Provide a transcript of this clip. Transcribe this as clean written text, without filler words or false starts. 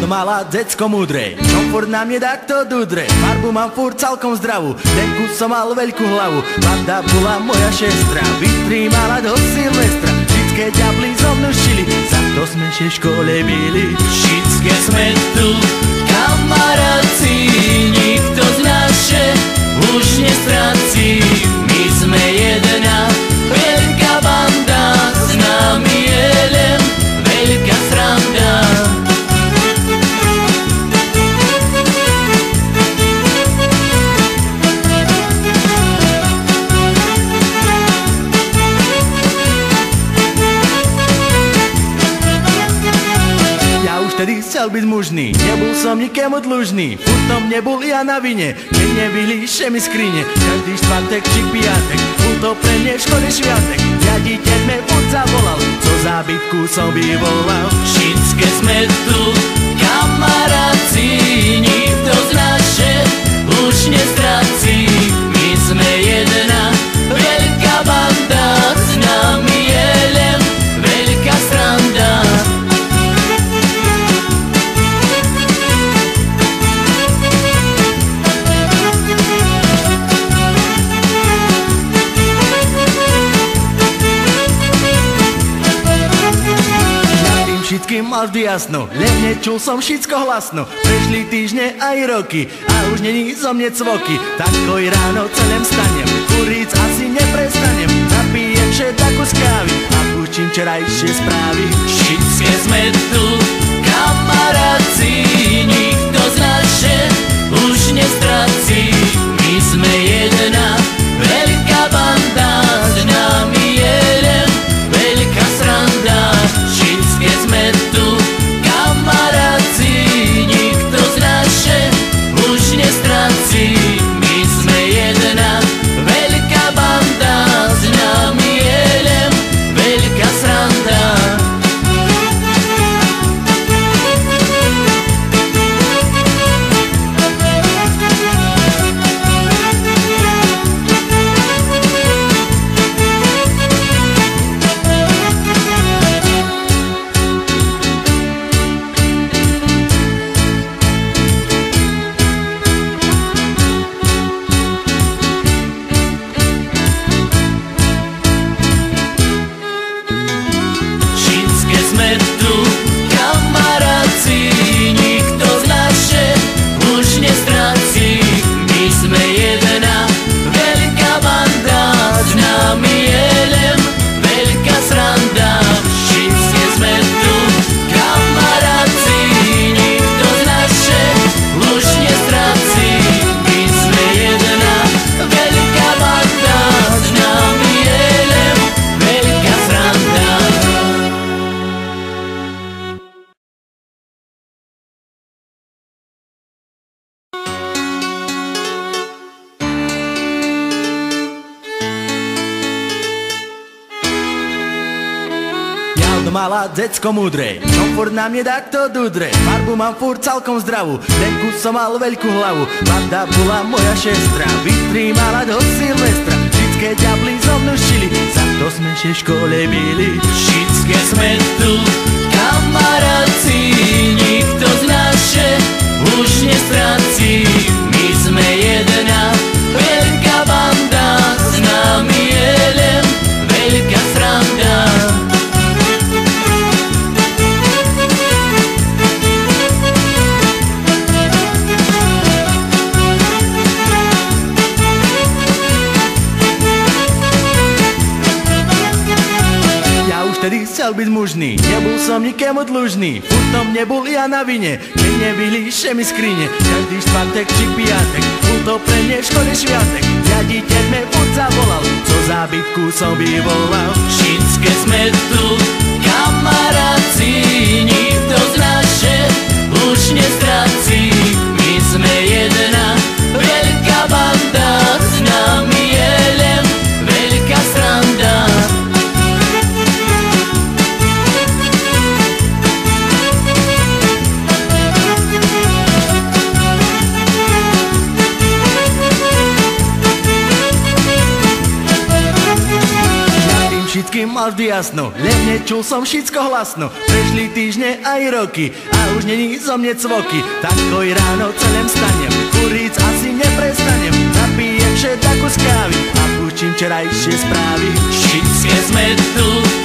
Mala decko múdre, komfort nám nedá kto dúdre. Farbu mám furt celkom zdravú, tenku som mal veľkú hlavu. Banda bola moja šestra, vytrímala do Silvestra. Vždycké ďabli so mnou šili, za to sme še škole byli. Vždycké sme tu, kamaráci, nikto z naše už nestráci. My sme jedna veľká banda, s nami je len veľká sranda. Vtedy chcel byť mužný, nebol som nikému dlužný. Furt tom nebol ja na vine, keď nevyhlíše mi skrine. Každý štvrtek či piatek, bol to pre mne školy šviatek. Riaditeľ me furt zavolal, co zábytku som vyvolal. Všetké sme tu, kamaráci, nikto z naše už nestráci. My sme jedna veľká banda, s nami je len veľká sranda. Všetkým mal vždy jasno, len nečul som všetko hlasno. Prešli týždne aj roky a už není zo mne cvoky. Takoj ráno celém stanem, kuriť asi neprestanem. Napijem všetku z kávy a púštim včerajšie správy. Všetké sme tu, kamaráci, nikto z naše už nestráci. My sme jedna veľká banda, s nami je len veľká sranda. Všetké sme tu, kamaráci, nikto z naše už nestráci. My sme jedna veľká banda, s nami je len veľká sranda. Mala decko múdre, komfort nám nedá kto dúdre. Farbu mám furt celkom zdravú, tenku som mal veľkú hlavu. Banda bola moja šestra, vytrímala do Silvestra. Vždycké ďabli so mnou šili, za to sme še škole byli. Všetké sme tu, kamaráci, nikto z naše už nestráci. My sme jedna veľká banda, s nami je len veľká sranda. Vtedy chcel byť mužný, nebol som nikému dlužný. Furt tom nebol ja na vine, keď nevyhlíše mi skrine. Každý štvrtek či piatek, bol to pre mne školy šviatek. Riaditeľ me furt zavolal, co zábytku som vyvolal. Všetké sme tu, kamaráci, nikto z naše už nestráci. My sme jedna veľká banda, s nami je len veľká sranda. kým mal vždy jasno. Len nečul som všetko hlasno. Prešli týždne aj roky a už není zo mne cvoky. Takoj ráno celém stanem, kuriť asi neprestanem. Napijem všetku z kávy a púšťim včerajšie správy. Všetké sme tu